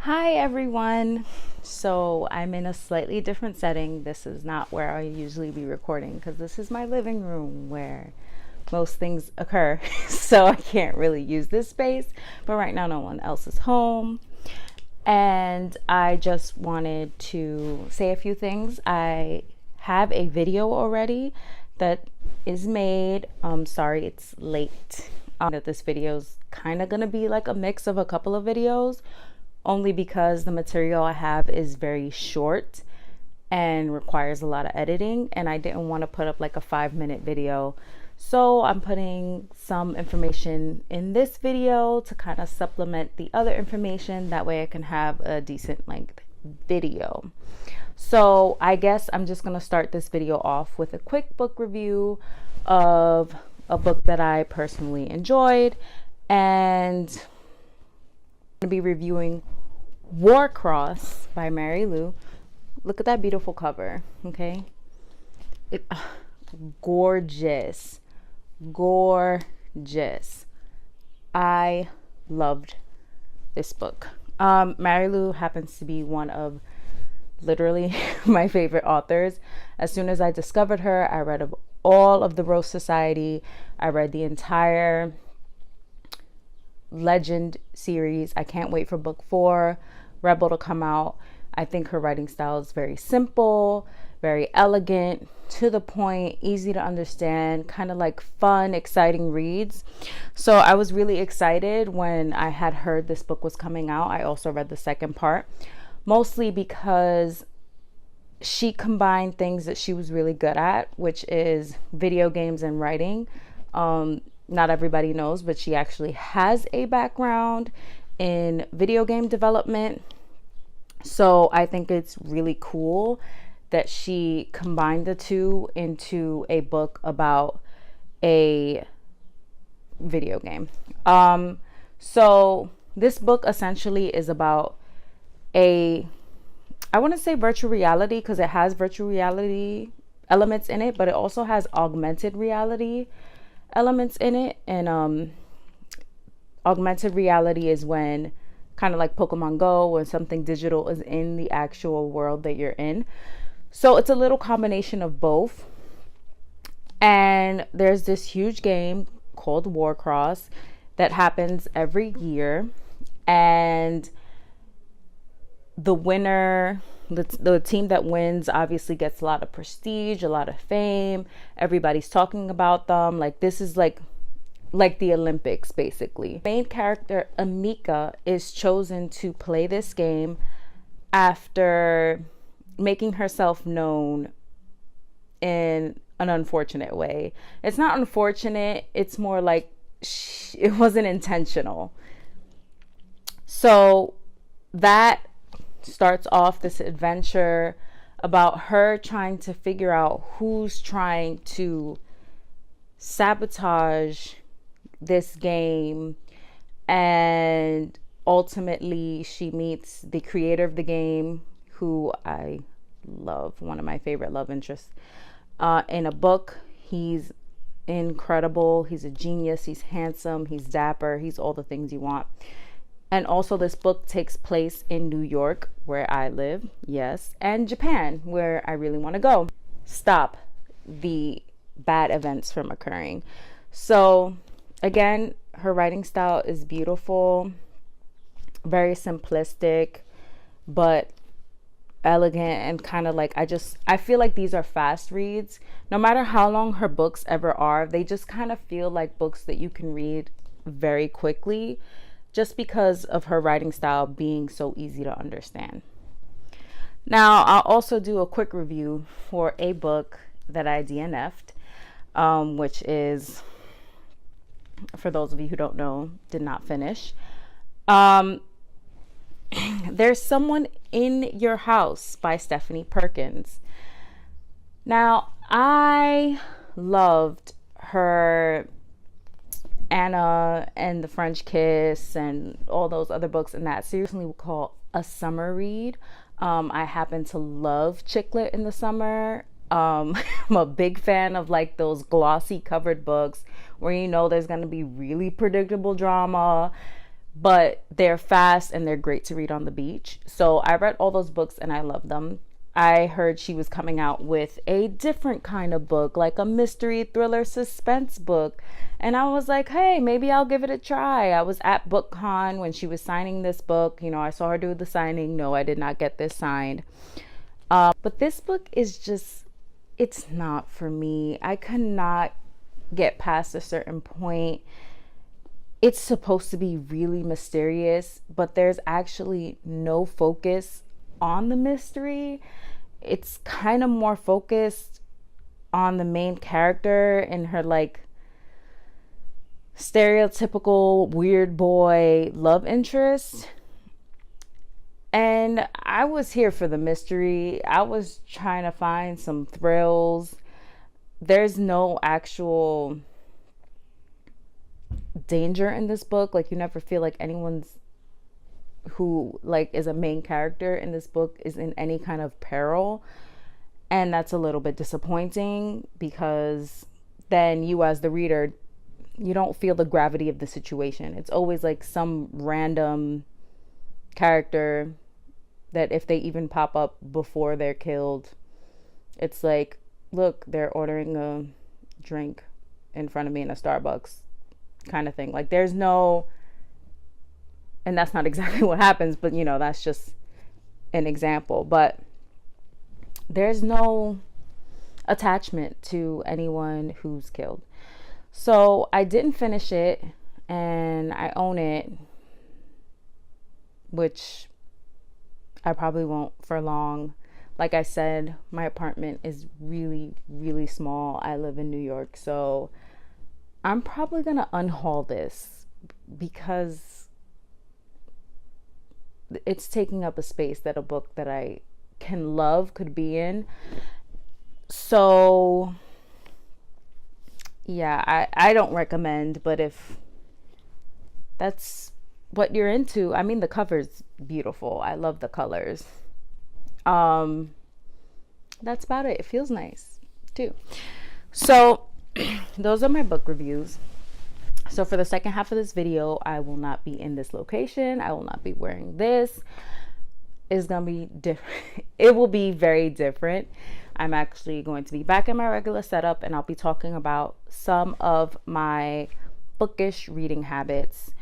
Hi everyone. So I'm in a slightly different setting. This is not where I usually be recording because this is my living room where most things occur. So I can't really use this space. But right now no one else is home. And I just wanted to say a few things. I have a video already that is made. Sorry it's late. That this video is kind of gonna be like a mix of a couple of videos, only because the material I have is very short and requires a lot of editing, and I didn't want to put up like a 5-minute video. So I'm putting some information in this video to kind of supplement the other information. That way I can have a decent length video. So I guess I'm just going to start this video off with a quick book review of a book that I personally enjoyed, and I'm going to be reviewing Warcross by Mary Lou. Look at that beautiful cover, okay? Gorgeous. Gorgeous. I loved this book. Mary Lou happens to be one of literally my favorite authors. As soon as I discovered her, I read of all of the Rose Society. I read the entire Legend series. I can't wait for book 4, Rebel, to come out. I think her writing style is very simple, very elegant, to the point, easy to understand, kind of like fun, exciting reads. So I was really excited when I had heard this book was coming out. I also read the second part, mostly because she combined things that she was really good at, which is video games and writing. Not everybody knows, but she actually has a background in video game development. So I think it's really cool that she combined the two into a book about a video game. So this book essentially is about I want to say virtual reality, because it has virtual reality elements in it, but it also has augmented reality elements in it. And augmented reality is when, kind of like Pokemon Go, when something digital is in the actual world that you're in. So it's a little combination of both. And there's this huge game called Warcross that happens every year, and the winner, the team that wins, obviously gets a lot of prestige, a lot of fame. Everybody's talking about them. Like, this is like the Olympics, basically. Main character Amika is chosen to play this game after making herself known in an unfortunate way. It's not unfortunate, it's more like it wasn't intentional. So that starts off this adventure about her trying to figure out who's trying to sabotage this game, and ultimately she meets the creator of the game, who I love, one of my favorite love interests, in a book. He's incredible, he's a genius, he's handsome, he's dapper, he's all the things you want. And also this book takes place in New York, where I live, yes, and Japan, where I really want to go. Stop the bad events from occurring. So again, her writing style is beautiful, very simplistic, but elegant, and kind of like, I feel like these are fast reads. No matter how long her books ever are, they just kind of feel like books that you can read very quickly, just because of her writing style being so easy to understand. Now, I'll also do a quick review for a book that I DNF'd, which is, for those of you who don't know, did not finish. There's Someone in Your House by Stephanie Perkins. Now, I loved her Anna and the French Kiss and all those other books in that series. We would call a summer read. I happen to love chick lit in the summer. I'm a big fan of like those glossy covered books where you know there's going to be really predictable drama, but they're fast and they're great to read on the beach. So I read all those books and I love them. I heard she was coming out with a different kind of book, like a mystery thriller suspense book. And I was like, hey, maybe I'll give it a try. I was at BookCon when she was signing this book. You know, I saw her do the signing. No, I did not get this signed. But this book is just, it's not for me. I cannot get past a certain point. It's supposed to be really mysterious, but there's actually no focus on the mystery. It's kind of more focused on the main character and her like stereotypical weird boy love interest. And I was here for the mystery. I was trying to find some thrills. There's no actual danger in this book. Like, you never feel like anyone's who like is a main character in this book is in any kind of peril. And that's a little bit disappointing, because then you as the reader, you don't feel the gravity of the situation. It's always like some random character that if they even pop up before they're killed, it's like, look, they're ordering a drink in front of me in a Starbucks kind of thing. Like, there's no, and that's not exactly what happens, but you know, that's just an example. But there's no attachment to anyone who's killed. So I didn't finish it, and I own it, which I probably won't for long. Like I said, my apartment is really, really small. I live in New York, so I'm probably gonna unhaul this because it's taking up a space that a book that I can love could be in. So yeah, I don't recommend, but if that's what you're into, I mean, the cover's beautiful. I love the colors. That's about it. It feels nice too. So those are my book reviews. So for the second half of this video, I will not be in this location. I will not be wearing this. It's gonna be different. It will be very different. I'm actually going to be back in my regular setup, and I'll be talking about some of my bookish reading habits.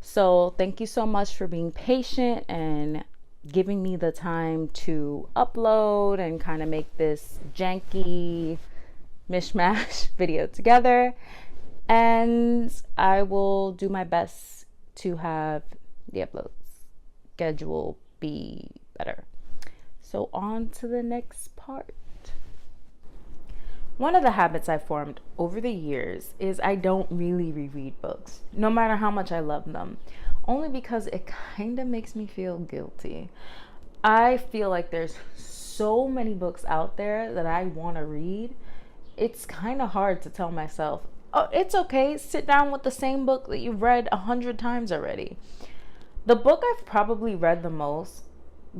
So thank you so much for being patient and giving me the time to upload and kind of make this janky mishmash video together. And I will do my best to have the upload schedule be better. So on to the next part. One of the habits I formed over the years is I don't really reread books, no matter how much I love them, only because it kind of makes me feel guilty. I feel like there's so many books out there that I want to read. It's kind of hard to tell myself, oh, it's okay, sit down with the same book that you've read 100 times already. The book I've probably read the most,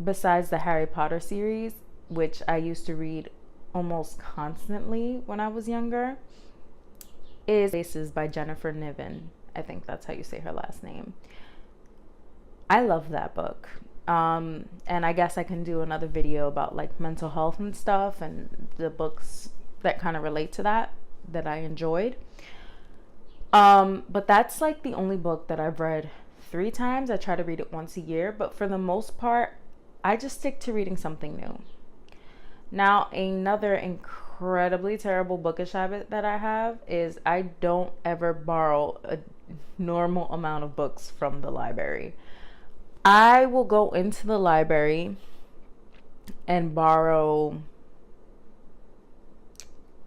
besides the Harry Potter series, which I used to read almost constantly when I was younger, is Faces by Jennifer Niven. I think that's how you say her last name. I love that book. And I guess I can do another video about like mental health and stuff and the books that kind of relate to that I enjoyed. But that's like the only book that I've read 3 times. I try to read it once a year, but for the most part, I just stick to reading something new. Now, another incredibly terrible bookish habit that I have is I don't ever borrow a normal amount of books from the library. I will go into the library and borrow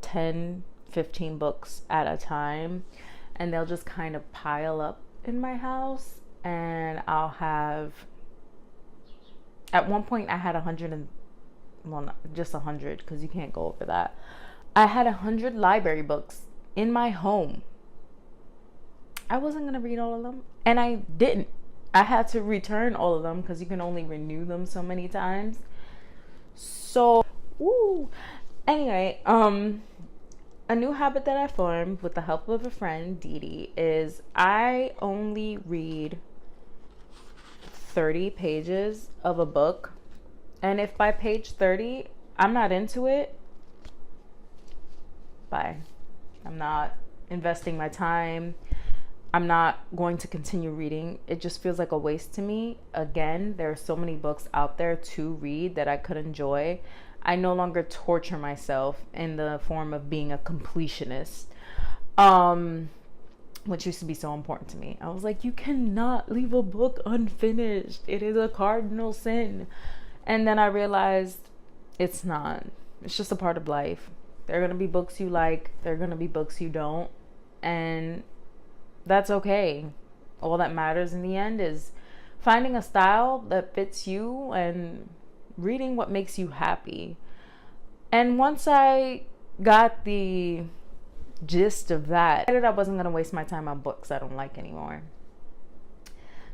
10, 15 books at a time, and they'll just kind of pile up in my house, and I'll have, at one point I had 100 well, not just 100, because you can't go over that. I had 100 library books in my home. I wasn't gonna read all of them, and I didn't. I had to return all of them because you can only renew them so many times. So, anyway, a new habit that I formed with the help of a friend, Dee Dee, is I only read 30 pages of a book, and if by page 30 I'm not into it, bye. I'm not investing my time. I'm not going to continue reading. It just feels like a waste to me. Again, there are so many books out there to read that I could enjoy. I no longer torture myself in the form of being a completionist, which used to be so important to me. I was like, you cannot leave a book unfinished. It is a cardinal sin. And then I realized it's not. It's just a part of life. There are going to be books you like. There are going to be books you don't. And that's okay. All that matters in the end is finding a style that fits you and reading what makes you happy. And once I got the gist of that, I decided I wasn't going to waste my time on books I don't like anymore.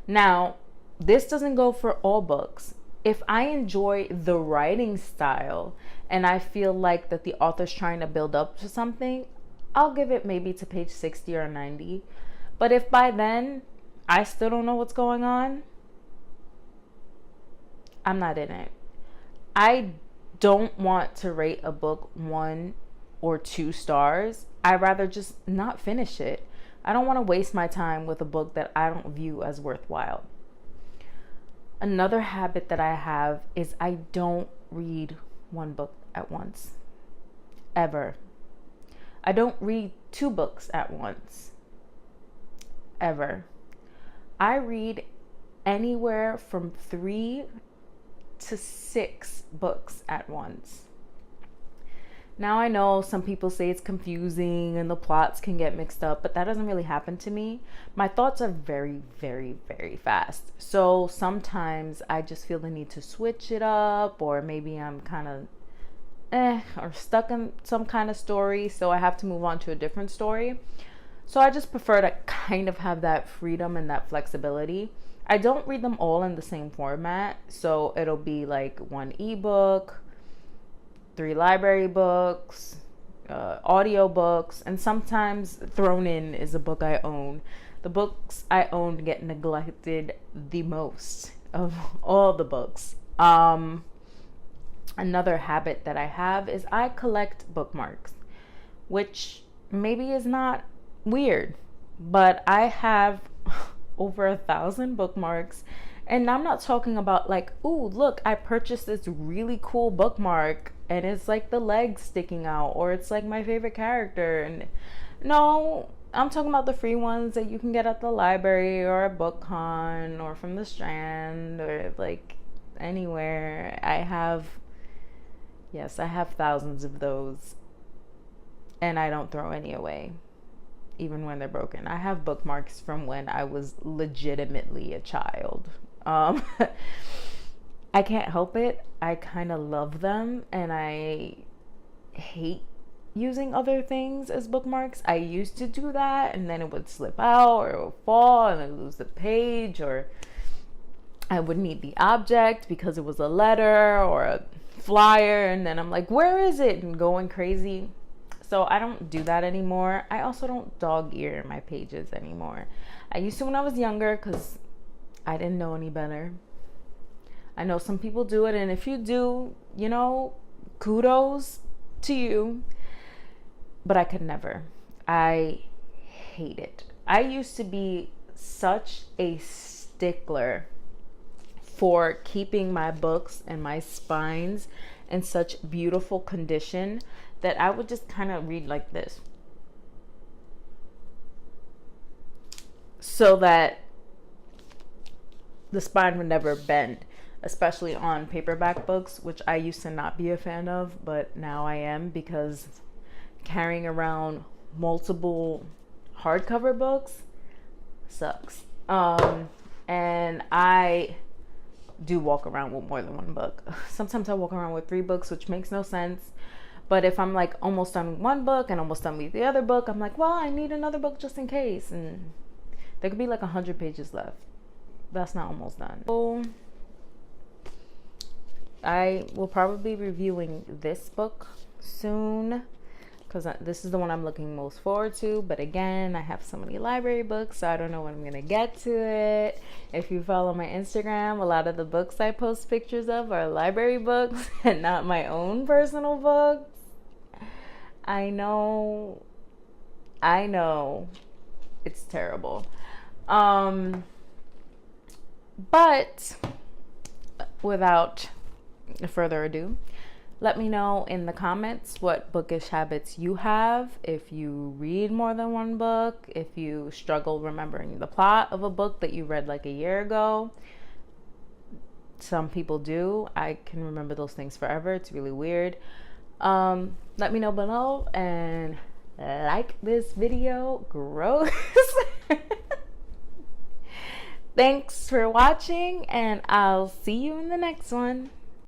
Now, this doesn't go for all books. If I enjoy the writing style and I feel like that the author's trying to build up to something, I'll give it maybe to page 60 or 90. But if by then I still don't know what's going on, I'm not in it. I don't want to rate a book 1 or 2 stars. I'd rather just not finish it. I don't want to waste my time with a book that I don't view as worthwhile. Another habit that I have is I don't read one book at once. Ever. I don't read 2 books at once. Ever. I read anywhere from 3 to 6 books at once. Now I know some people say it's confusing and the plots can get mixed up, but that doesn't really happen to me. My thoughts are very, very, very fast. So sometimes I just feel the need to switch it up, or maybe I'm kind of or stuck in some kind of story, so I have to move on to a different story. So I just prefer to kind of have that freedom and that flexibility. I don't read them all in the same format. So it'll be like 1 ebook, 3 library books, audio books, and sometimes thrown in is a book I own. The books I own get neglected the most of all the books. Another habit that I have is I collect bookmarks, which maybe is not weird, but I have over 1,000 bookmarks, and I'm not talking about like, ooh, look, I purchased this really cool bookmark and it's like the legs sticking out, or it's like my favorite character. And no, I'm talking about the free ones that you can get at the library or a book con or from the Strand or like anywhere. I have thousands of those, and I don't throw any away, even when they're broken. I have bookmarks from when I was legitimately a child. I can't help it. I kind of love them, and I hate using other things as bookmarks. I used to do that, and then it would slip out or it would fall and I'd lose the page, or I would need the object because it was a letter or a flyer, and then I'm like, where is it? And going crazy. So I don't do that anymore. I also don't dog ear my pages anymore. I used to when I was younger because I didn't know any better. I know some people do it, and if you do, you know, kudos to you. But I could never. I hate it. I used to be such a stickler for keeping my books and my spines in such beautiful condition that I would just kind of read like this, so that the spine would never bend, especially on paperback books, which I used to not be a fan of, but now I am, because carrying around multiple hardcover books sucks. And I do walk around with more than 1 book. Sometimes I walk around with 3 books, which makes no sense. But if I'm like almost done with 1 book and almost done with the other book, I'm like, well, I need another book just in case. And there could be like 100 pages left. That's not almost done. So I will probably be reviewing this book soon. because this is the one I'm looking most forward to. But again, I have so many library books, so I don't know when I'm gonna get to it. If you follow my Instagram, a lot of the books I post pictures of are library books and not my own personal books. I know, it's terrible. But without further ado, let me know in the comments what bookish habits you have, if you read more than one book, if you struggle remembering the plot of a book that you read like a year ago. Some people do. I can remember those things forever. It's really weird. Let me know below and like this video. Gross. Thanks for watching, and I'll see you in the next one.